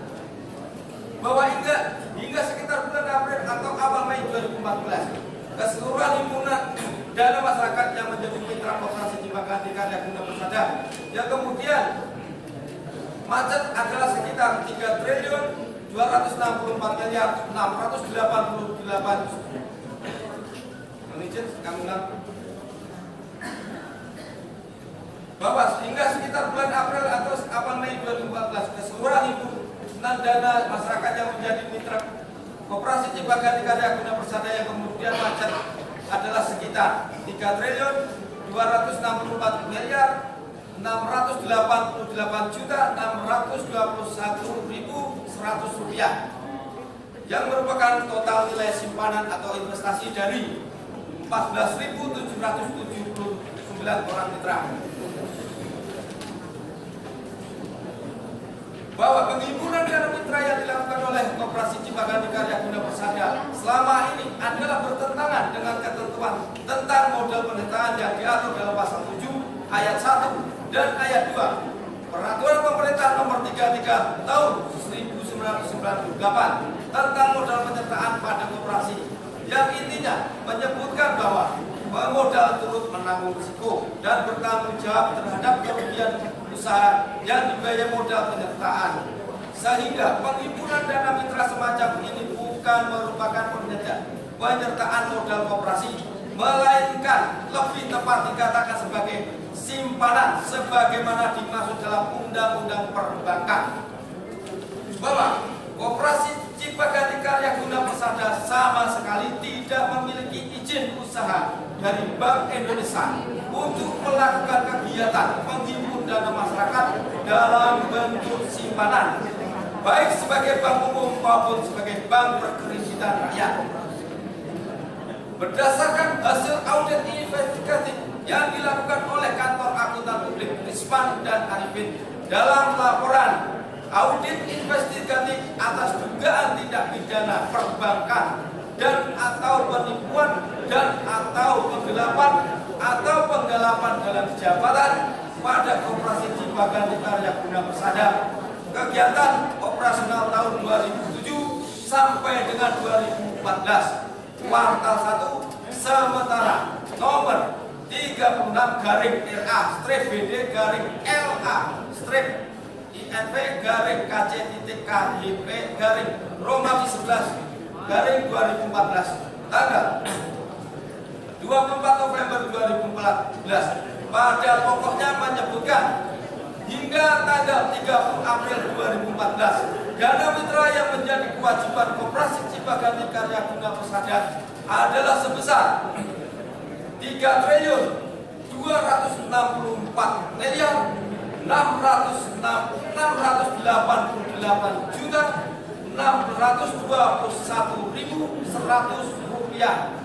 Bahwa hingga sekitar bulan April atau awal Mei 2014, keseluruhan himpunan dana masyarakat yang menjadi mitra koperasi Cipaganti Karya Guna Persada yang kemudian macet adalah sekitar 3 triliun 264 miliar 688. Izin kami ulang. Bahwa hingga sekitar bulan April atau awal Mei 2014, keseluruhan himpunan dana masyarakat yang menjadi mitra koperasi Cipaganti Karya Guna Persada yang kemudian macet adalah sekitar 3 triliun 264 miliar 688 juta 621.100 rupiah, yang merupakan total nilai simpanan atau investasi dari 14.779 orang mitra. Bahwa penghimpunan dana mitra yang dilakukan oleh Koperasi Cipaganti Karya Guna Persada selama ini adalah bertentangan dengan ketentuan tentang modal pendataan yang diatur dalam pasal 7 ayat 1 dan ayat 2 Peraturan Pemerintah Nomor 33 Tahun 1998 tentang modal penyertaan pada koperasi, yang intinya menyebutkan bahwa pemodal turut menanggung risiko dan bertanggung jawab terhadap kerugian usaha yang dibiayai modal penyertaan, sehingga penghimpunan dana mitra semacam ini bukan merupakan penyertaan modal koperasi, melainkan lebih tepat dikatakan sebagai simpanan sebagaimana dimaksud dalam Undang-Undang Perbankan. Bahwa Koperasi Cipaganti Karya Guna Persada sama sekali tidak memiliki izin usaha dari Bank Indonesia untuk melakukan kegiatan menghimpun dana masyarakat dalam bentuk simpanan, baik sebagai bank umum maupun sebagai bank perkreditan rakyat. Berdasarkan hasil audit investigatif yang dilakukan oleh kantor akuntan publik Risman dan Arifin dalam laporan audit investigatif atas dugaan tindak pidana perbankan dan atau penipuan dan atau penggelapan dalam jabatan pada Koperasi Cipaganti Karya Guna Persada, kegiatan operasional tahun 2007 sampai dengan 2014 kuartal 1 sementara nomor 36-BD-KC-KHP-Romawi 11-Romawi 11 tanggal 24 November 2014 pada pokoknya menyebutkan hingga tanggal 30 April 2014 dana mitra yang menjadi kewajiban Koperasi Cipaganti Karya Guna Persada adalah sebesar 3 triliun 264 miliar 688 juta 621.100 rupiah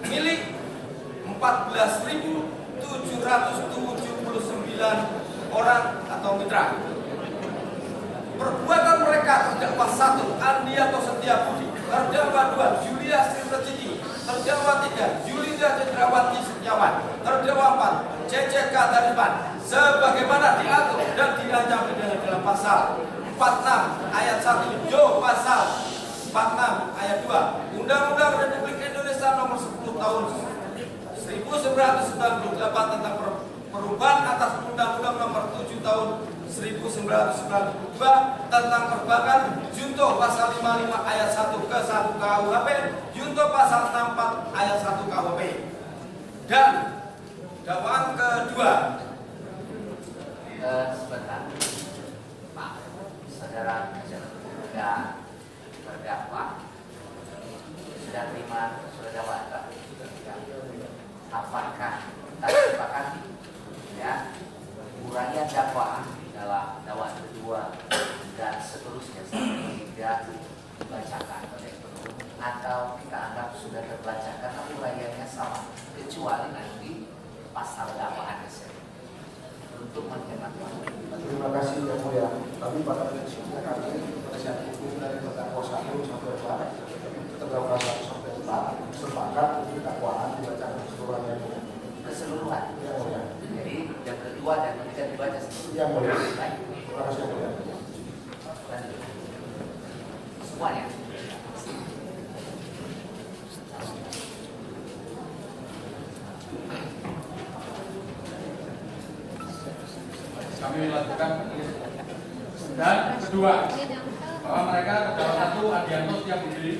milik 14.779 orang atau mitra. Perbuatan mereka terdakwa 1 Andianto Setiabudi, terdakwa 2 Julia Sriwejiki, terdakwa 3 Yulinda Cendrawati Setiawan, terdakwa 4 C.C. Katerisman sebagaimana diatur dan dirancang pidana dalam pasal 46 ayat 1 pasal 46 ayat 2 Undang-Undang Republik Indonesia Nomor 10 Tahun 1998 tentang perubahan atas Undang-Undang Nomor 7 Tahun 1992 tentang perbankan, junto pasal 55 ayat 1 ke 1 KUHP, junto pasal 64 ayat 1 KUHP. Dan dakwaan kedua. Sebentar, Pak, saudara sudah terdakwa, sudah terima, sudah dakwaan, apakah tadi Pak ya uraian dakwaan dalam dakwaan Terima kasih yang mulia. Tapi pada prinsipnya kami penasihat hukum dari terdakwa 1 sampai 4, terdakwa 1 sampai 4 sepakat untuk dakwaan dibacakan keseluruhannya. Keseluruhan. Yang mulia. Jadi yang kedua dan ketiga dibaca Yang mulia. baik. Terima kasih yang mulia. Lanjut. Semuanya. Kami lakukan dan kedua bahwa mereka terdakwa 1 Adianto Setiabudi,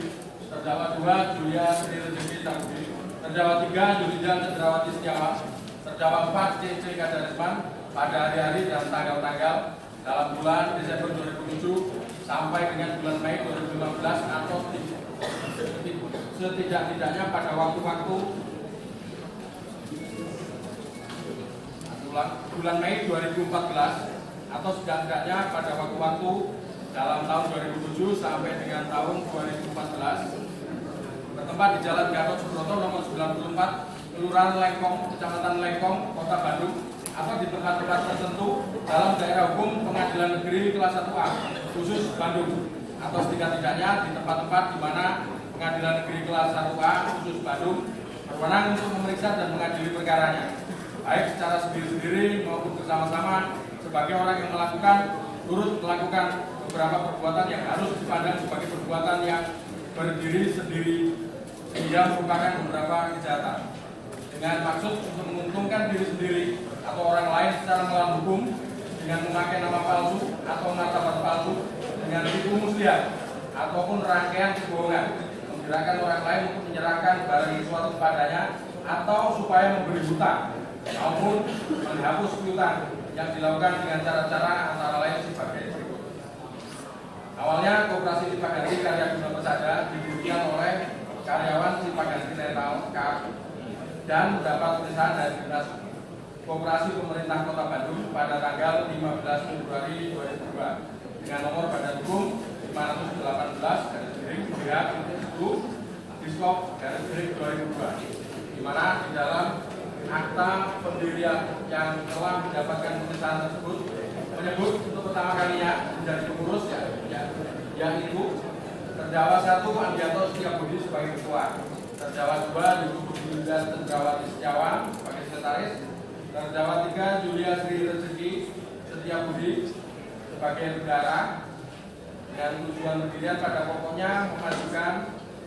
terdakwa 2 Julia Sri Rezeki Setiabudi, terdakwa 3 Yulidan Cendrawati Setiawan, terdakwa 4 C.C. Kadarisman pada hari-hari dan tanggal-tanggal dalam bulan Desember 2007 sampai dengan bulan Mei 2015 atau setidak-tidaknya pada waktu-waktu bulan Mei 2014 atau setidak-tidaknya pada waktu-waktu dalam tahun 2007 sampai dengan tahun 2014 bertempat di Jalan Gatot Subroto nomor 94 Kelurahan Lengkong, Kecamatan Lengkong, Kota Bandung atau di tempat-tempat tertentu dalam daerah hukum Pengadilan Negeri Kelas 1A khusus Bandung atau setidak-tidaknya di tempat-tempat di mana Pengadilan Negeri Kelas 1A khusus Bandung berwenang untuk memeriksa dan mengadili perkaranya, baik secara sendiri-sendiri maupun bersama-sama sebagai orang yang turut melakukan beberapa perbuatan yang harus dipandang sebagai perbuatan yang berdiri sendiri sehingga merupakan beberapa kejahatan dengan maksud untuk menguntungkan diri sendiri atau orang lain secara melawan hukum dengan memakai nama palsu atau martabat palsu dengan tipu muslihat ataupun rangkaian kebohongan menggerakkan orang lain untuk menyerahkan barang sesuatu kepadanya atau supaya memberi hutang maupun menghapus piutang yang dilakukan dengan cara-cara antara lain sebagai berikut. Awalnya Koperasi Cipaganti Karya Guna Persada didirikan oleh karyawan Cipaganti Rental K dan mendapat perintah dari Dinas Koperasi Pemerintah Kota Bandung pada tanggal 15 Februari 2002 dengan nomor badan hukum 518 garis miring BH-10 Diskop garis miring 2002 di mana di dalam akta pendirian yang telah mendapatkan pengesahan tersebut menyebut untuk pertama kalinya menjadi pengurus yaitu terdakwa 1 Adianto Setiabudi sebagai ketua, terdakwa 2 Yulidan Cendrawati Setiawan sebagai sekretaris, terdakwa 3 Julia Sri Rezeki Setiabudi sebagai bendahara dan tujuan pendirian pada pokoknya memajukan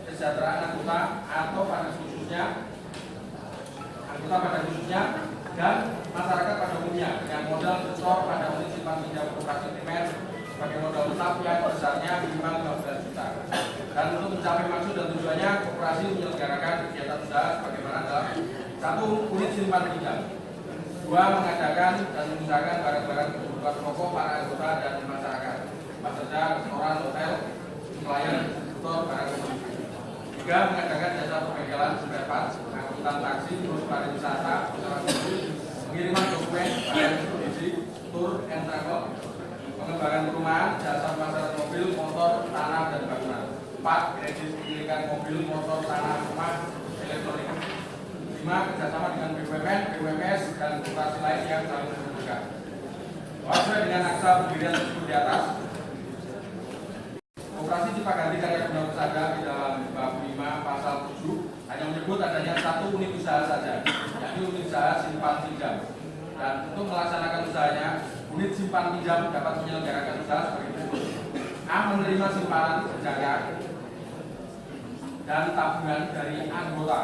kesejahteraan anggota atau pada khususnya dan masyarakat pada umumnya dengan modal besar pada unit simpan pinjam koperasi primer sebagai modal tetap yang besarnya minimal 15 juta. Dan untuk mencapai maksud dan tujuannya, koperasi menyelenggarakan kegiatan usaha sebagaimana dalam 1 unit simpan pinjam, 2 mengadakan dan mengusahakan barang-barang kebutuhan pokok para anggota dan masyarakat, maksudnya restoran, hotel, pelayan, distributor, barang komoditi. 3 mengadakan jasa pembengkelan spare parts, angkutan taksi, bus pariwisata, pengiriman dokumen, barang ekspedisi, tour and travel, pengembangan perumahan, jasa pemasaran mobil, motor, tanah dan bangunan. 4 kredit pemilikan mobil, motor, tanah, rumah, elektronik. 5 kerjasama dengan BUMN, BUMS dan koperasi lain yang saling membutuhkan. Sesuai dengan akta pendirian tersebut di atas, Koperasi Cipaganti Karya Guna Persada di dalam bab 5 pasal 7 hanya menyebut adanya 1 unit usaha saja, yakni unit usaha simpan pinjam. Dan untuk melaksanakan usahanya, unit simpan pinjam dapat menyelenggarakan usaha sebagai berikut: A. Menerima simpanan berjangka dan tabungan dari anggota,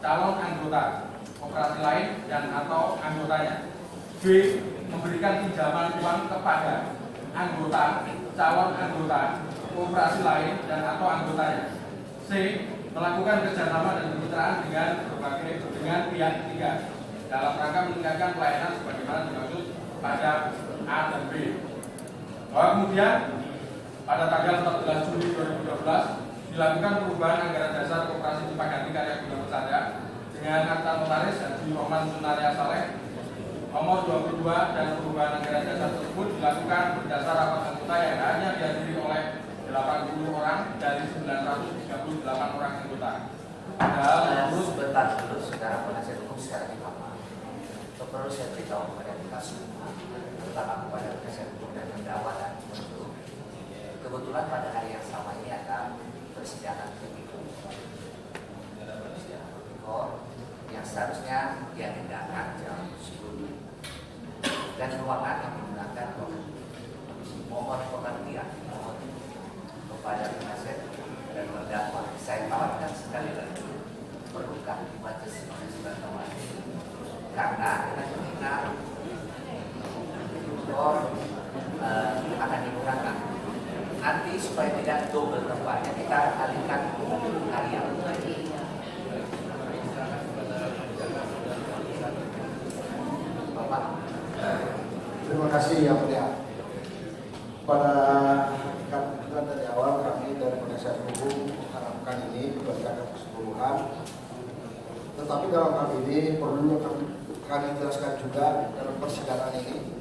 calon anggota, koperasi lain dan atau anggotanya. B. Memberikan pinjaman uang kepada anggota, calon anggota, koperasi lain dan atau anggotanya. C. Melakukan kerjasama dan kemitraan dengan pihak ketiga dalam rangka meningkatkan pelayanan sebagaimana dimaksud pada A dan B. Bahwa kemudian pada tanggal 14 Juli 2012 dilakukan perubahan anggaran dasar Koperasi Cipaganti Karya Guna Persada dengan akta notaris Haji Roman Sunaria Saleh nomor 22 dan perubahan anggaran dasar tersebut dilakukan berdasar rapat anggota yang hanya dihadiri oleh 80 orang dari 938 orang anggota. Padahal Sebentar dulu, sekarang penasihat hukum sekarang di Bapak. perlu saya beritahu kepada kita semua, terutama kepada penasihat hukum dan terdakwa dan penuntut. Kebetulan pada hari yang sama ini ada persidangan tipikor yang seharusnya diadakan jam 10 dan ruangan yang digunakan mohon pengertian kepada penasihat dan terdakwa. Saya tawarkan sekali lagi perlukah dibatasi oleh surat dakwaan karena dengan mengingat akan digunakan nanti supaya tidak double tempatnya kita alihkan hari yang lain. Bapak. Terima kasih yang mulia. Pada kan dari awal kami dari penasihat hukum mengharapkan ini berdasarkan keseluruhan. Tetapi dalam hal ini perlu kami jelaskan juga dalam persidangan ini.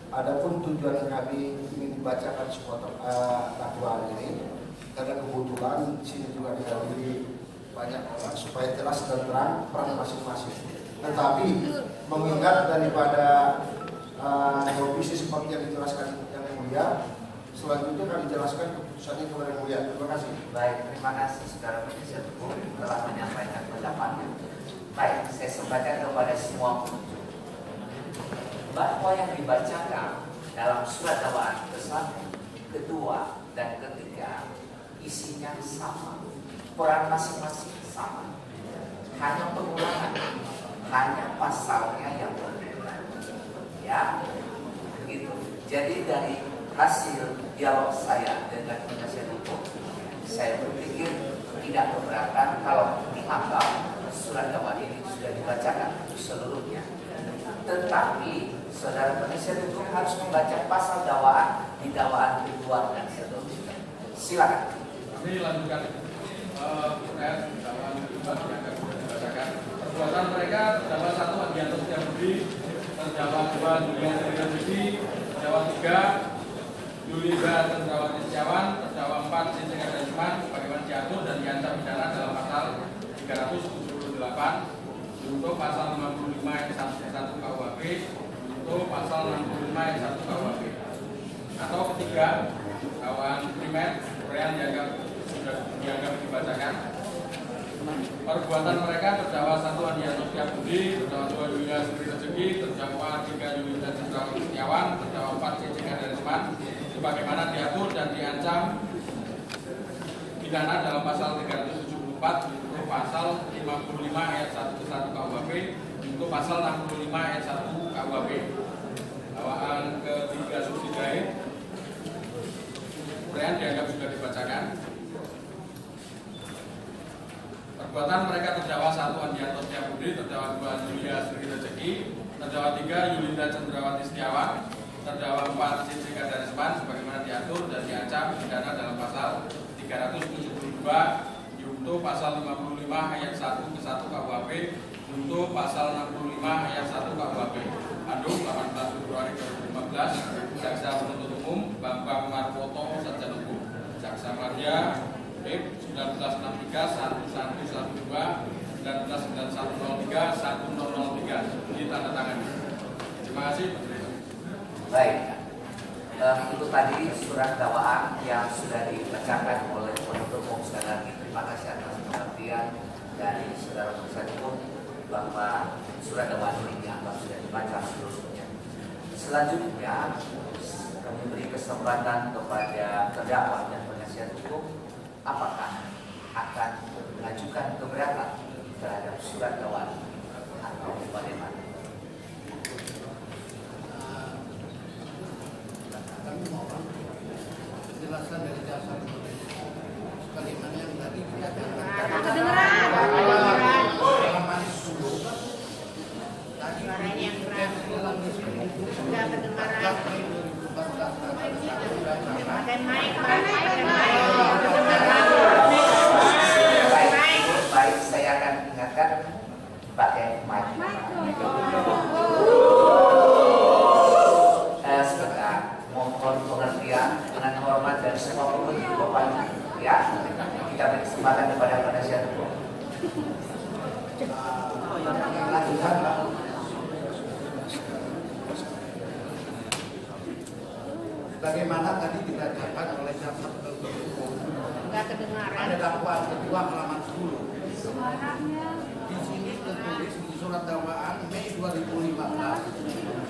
Adapun tujuan kami ingin dibacakan sebuah dakwaan ini karena kebetulan di sini juga dihadiri banyak orang supaya jelas dan terang peran masing-masing. Tetapi mengingat daripada kondisi seperti yang dijelaskan yang mulia, selanjutnya kami jelaskan keputusannya kepada yang mulia. Terima kasih. Baik, terima kasih saudara penasihat hukum telah menyampaikan pendapatnya. Baik, saya sampaikan kepada semua pengunjung bahwa yang dibacakan dalam surat dakwaan ke-1, kedua, dan ketiga isinya sama, peran masing-masing sama, hanya pengulangan, hanya pasalnya yang berbeda, ya, begitu. Jadi dari hasil dialog saya dengan penasihat hukum, saya berpikir tidak keberatan kalau dianggap surat dakwaan ini sudah dibacakan seluruhnya. Tetapi saudara penasihat hukum harus membaca pasal dakwaan di dakwaan kedua dan seterusnya. Silakan. Kami lanjutkan dakwaan kedua yang akan dibacakan. Perbuatan mereka terdakwa 1 Adianto Setiabudi, terdakwa 2 Julian Setiabudi, terdakwa 3 Yuliza Cendrawati Setiawan, terdakwa 4 Cicing Adasman sebagaimana diatur dan diancam pidana dalam pasal 378 untuk pasal 55 ayat 1 KUHP, untuk pasal 65 ayat 1 KUHP. Atau ketiga, dakwaan primer yang sudah dianggap dibacakan. Perbuatan mereka terdakwa 1 Adianto Setiabudi, terdakwa 2 Yulia Sri Rezeki, terdakwa 3 Yulia Cendrawati Setiawan, terdakwa 4 Cicing Adasman sebagaimana diatur dan diancam pidana dalam pasal 374 untuk pasal 55 ayat 1 KUHP, untuk pasal 65 ayat 1 KUHP. Dakwaan ketiga subsidiain uraian dianggap sudah dibacakan. Perbuatan mereka terdakwa 1 Adianto Setiabudi, terdakwa 2 Yulia Sri Rezeki, terdakwa 3 Yulinda Cendrawati Setiawan, terdakwa 4 Cicing Adasman sebagaimana diatur dan diancam pidana dalam pasal 372 untuk pasal 55 ayat 1 ke 1 KUHP, untuk pasal 65 ayat 1 KUHP. Bandung 18 Februari 2015, Jaksa Penuntut Umum Bambang Marpoto Sarjana Hukum, Jaksa Madya 1963 1112 199103 1003 ditandatangani. Terima kasih. Baik, itu tadi surat dakwaan yang sudah dibacakan oleh penuntut umum. Sekali lagi terima kasih atas pengertian dari saudara penasihat hukum bahwa surat dakwaan ini dianggap sudah dibaca seluruhnya. Selanjutnya kami beri kesempatan kepada terdakwa dan penasihat hukum apakah akan mengajukan keberatan terhadap surat dakwaan atau bagaimana. Kami mohon penjelasan dari jasa sebagaimana yang tadi kita Baik, saya akan ingatkan pakai mic. Sebentar, mohon pengertian dengan hormat dari semua pengunjung Bapak, ya. Kita beri kesempatan kepada penasihat hukum. Sebagaimana tadi dibacakan oleh jaksa penuntut umum Nggak kedengaran. pada dakwaan kedua halaman 10. Suaranya. Di sini tertulis di surat dakwaan Mei 2015,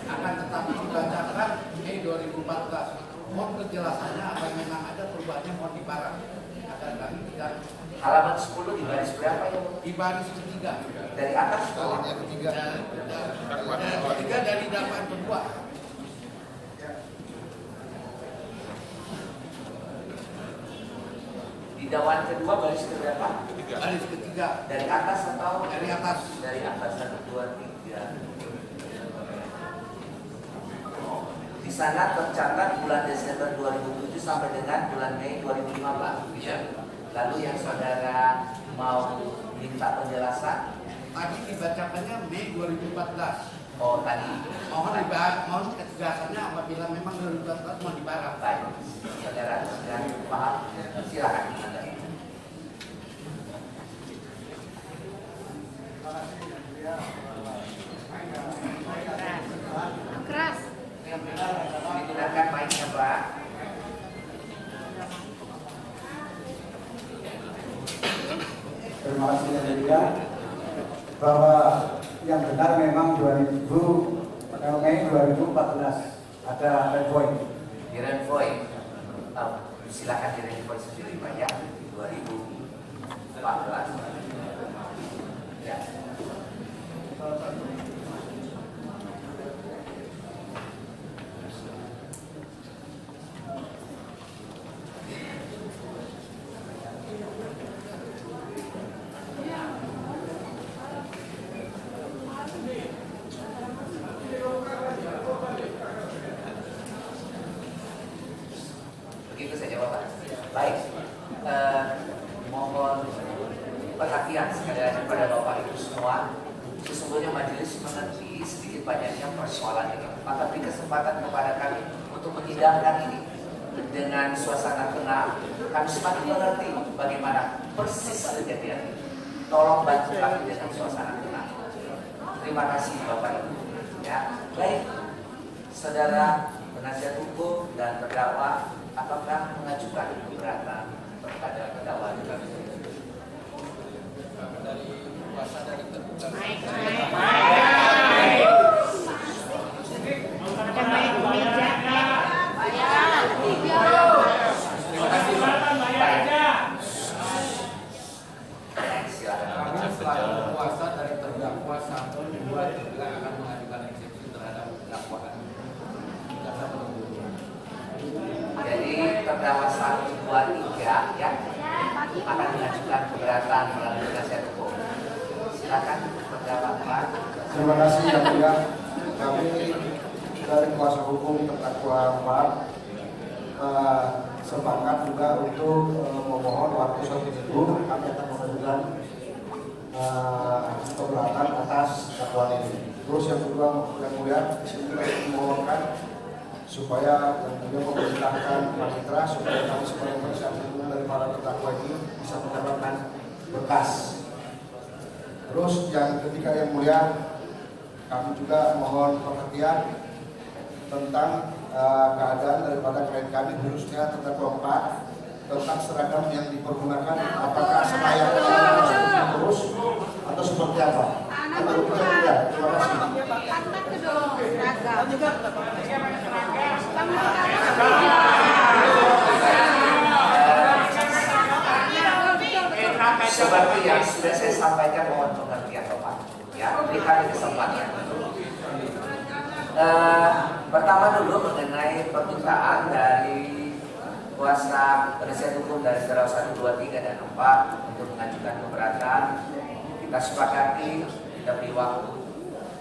akan tetapi dibacakan Mei 2014. Mohon penjelasannya apa memang ada perubahannya, mohon dibarang agar kami tidak Halaman 10 di baris berapa ya? di baris ketiga. Dari atas ke bawah. Yang ketiga dari dakwaan kedua. Di dakwaan kedua baris ke berapa? Baris ketiga Dari atas atau dari atas. dari atas 1, 2, 3. Di sana tercatat bulan Desember 2007 sampai dengan bulan Mei 2015. Iya. Lalu yang saudara mau minta penjelasan? Tadi dibacakannya Mei 2014. Oh tadi. Mohon ketegasannya apabila memang 2014 mau dibarang. Baik, saudara sudah paham? Silakan Anda. Keras. Digunakan mic-nya Pak. Terima kasih yang mulia, bahwa yang benar memang Mei 2014 ada Renvoy. Di Renvoy. Silakan di Renvoy sendiri Pak ya. 2014. Ya. Begitu saja Bapak. Baik, mohon perhatian sekali lagi pada Bapak Ibu semua. Sesungguhnya majelis mengerti sedikit banyaknya persoalan ini. Maka beri kesempatan kepada kami untuk menyidangkan ini dengan suasana tenang. Kami semakin mengerti bagaimana persis kejadian. Tolong bantu kami dengan suasana tenang. Terima kasih Bapak Ibu. Ya, baik, saudara penasihat hukum dan terdakwa, apakah mengajukan keberatan kepada terdakwa juga? Dari kuasa dari terduga. Naik. Ada naik ke meja. Terima kasih. Baik, silakan. Kami selaku kuasa dari terdakwa 1, 2 juga akan mengajukan eksepsi terhadap dakwaan. Jaksa penuntut umum. Jadi terdakwa 1, 2, 3 ya akan mengajukan keberatan melalui penasihat hukum. Silakan terdakwa Pak. Terima kasih yang mulia, kami dari kuasa hukum terdakwa 4 sepakat juga untuk memohon waktu 1 minggu. Kami akan mengajukan keberatan atas dakwaan ini. Terus yang kedua yang mulia, di sini kami memohonkan supaya yang mulia memerintahkan panitera supaya kami sebagai penasihat hukum dari para terdakwa ini bisa mendapatkan berkas. Terus yang ketiga yang mulia, kami juga mohon perhatian tentang keadaan daripada klien kami, khususnya terdakwa 4, tentang seragam yang dipergunakan, apakah layak terus atau seperti apa? Itu yang mulia. Terima kasih. Angkat ke dong. Seragam. Seperti yang sudah saya sampaikan, mohon pengertian Bapak. Ya, beri kami kesempatan. Pertama dulu mengenai permintaan dari kuasa penasihat hukum dari terdakwa 1, 2, 3 dan 4 untuk mengajukan keberatan. Kita sepakati, kita beri waktu.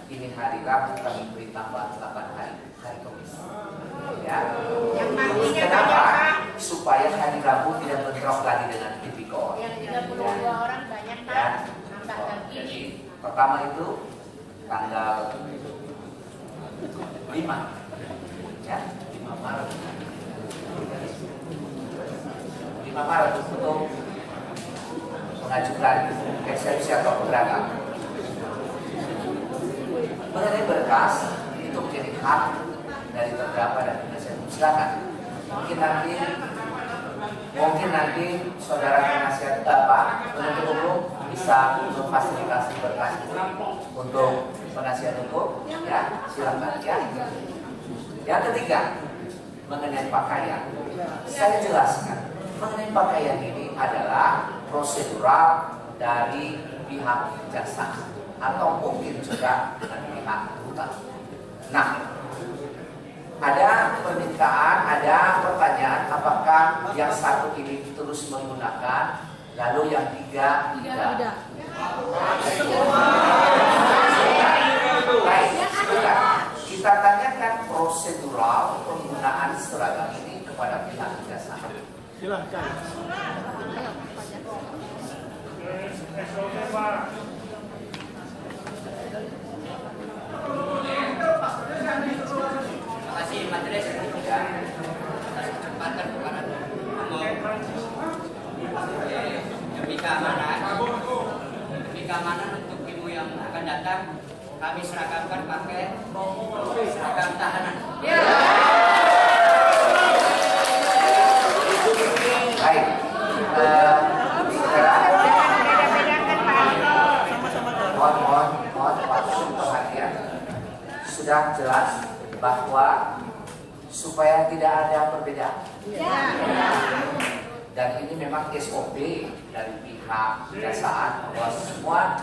Ini hari Rabu, kami beri tambahan 8 hari Kamis. Ya. Yang matinya Kenapa? banyak, Pak. Supaya hari Rabu tidak bentrok lagi dengan tipikor. Yang 32 orang banyak Ya. kan? Nambah Oh, lagi. jadi pertama itu tanggal 5 ya, 5 Maret 5 Maret untuk mengajukan eksepsi atau keberatan. Mengenai berkas itu menjadi hak dari terdakwa dan penasihat hukum. Silakan mungkin nanti saudara penasihat Bapak penuntut umum bisa memfasilitasi berkas untuk penasihat hukum, ya silakan ya. Yang ketiga, mengenai pakaian, saya jelaskan mengenai pakaian ini adalah prosedural dari pihak jaksa atau mungkin juga dengan pihak utama. Nah, ada permintaan, ada pertanyaan apakah yang satu ini terus menggunakan, lalu yang tiga tidak. Baik, sebentar. Kita tanyakan prosedural penggunaan seragam ini kepada pihak jaksa. Silahkan. Terima kasih majelis atas kesempatan kepada umum demi keamanan untuk ibu yang akan datang kami seragamkan pakai seragam tahanan. Baik, mohon perhatian. Sudah jelas bahwa supaya tidak ada perbedaan. Dan ini memang SOP dari pihak kejaksaan bahwa semua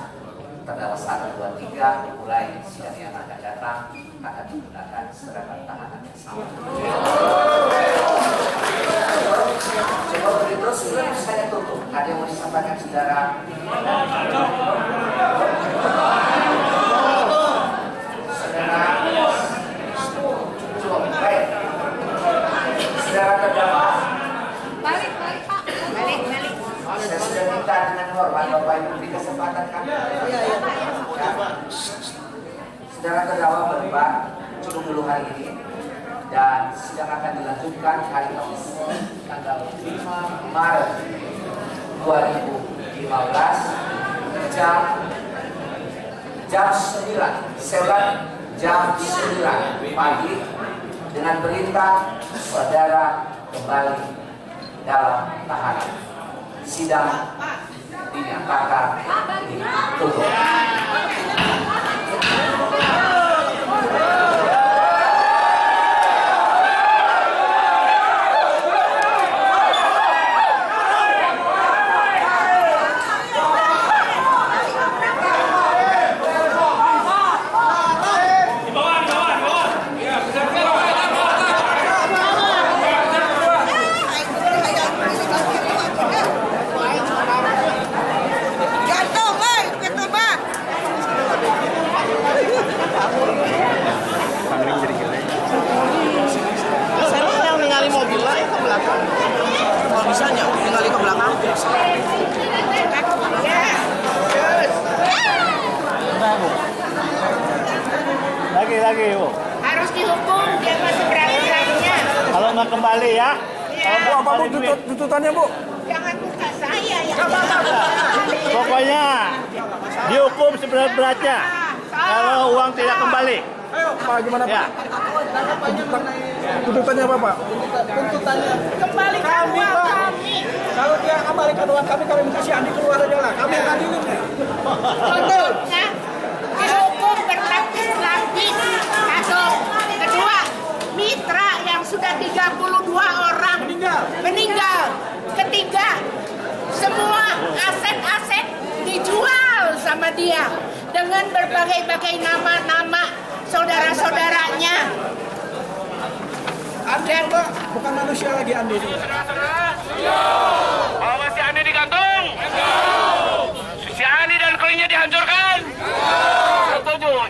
terdakwa 1, 2, 3 mulai sidang yang akan datang akan menggunakan seragam tahanan yang sama. Coba begitu sebelum saya tutup, ada yang mau disampaikan saudara? Baik. Saudara terdakwa. Balik Pak. Balik. Saya sudah minta dengan hormat Bapak Ibu beri kesempatan kami. Ya. Saudara terdakwa berdebat cukup dulu hari ini dan sidang akan dilanjutkan hari Kamis tanggal 5 Maret 2015 jam 9 pagi dengan perintah saudara kembali dalam tahanan. Sidang dinyatakan ditutup. Lagi Bu. Harus dihukum dia masih berani-beraninya. Kalau nggak kembali ya. Kalau Bu, apa Bu tuntutannya Bu? Jangan buka saya ya. Pokoknya dihukum seberat-beratnya. Kalau uang tidak kembali. Ayo Pak, gimana Pak? Ya. Tuntutannya apa Pak? Tuntutannya Kembalikan uang kami. Kalau dia kembalikan uang kami kasih Andi keluar aja lah. Kami yang adilin. Contohnya dihukum berlapis-lapis. Satu. Kedua, mitra yang sudah 32 orang meninggal. Ketiga, semua aset-aset dijual sama dia dengan berbagai-bagai nama-nama saudara-saudaranya. Andi Mbak, bukan manusia lagi Andi. Bahwa si Andi digantung. Si Andi dan kliennya dihancurkan. Setuju.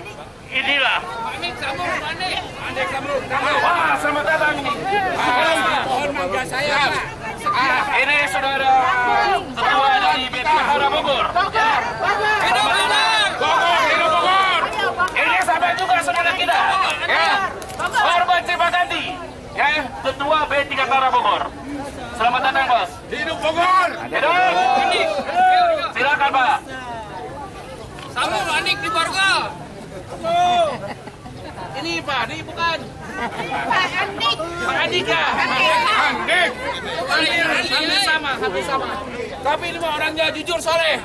Inilah. Wah, selamat datang ini. Mohon mangga saya. Ini saudara ketua dari BPH Bogor. Hidup Bogor. Ini sampai juga saudara kita. Ya. Korban Cipaganti. Ya, ketua B3 Kara Bogor. Selamat datang, Bos. Hidup Bogor. Hidup. Silakan, Pak. Sambung Anik di Borgol. Ini Pak, ini bukan. Pak Andik. Pak Andik ya. Andik. Hampir sama. Tapi ini mah orangnya jujur soleh.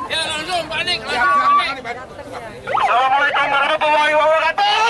Ya langsung Pak Andik, langsung Pak Andik. Assalamualaikum warahmatullahi wabarakatuh.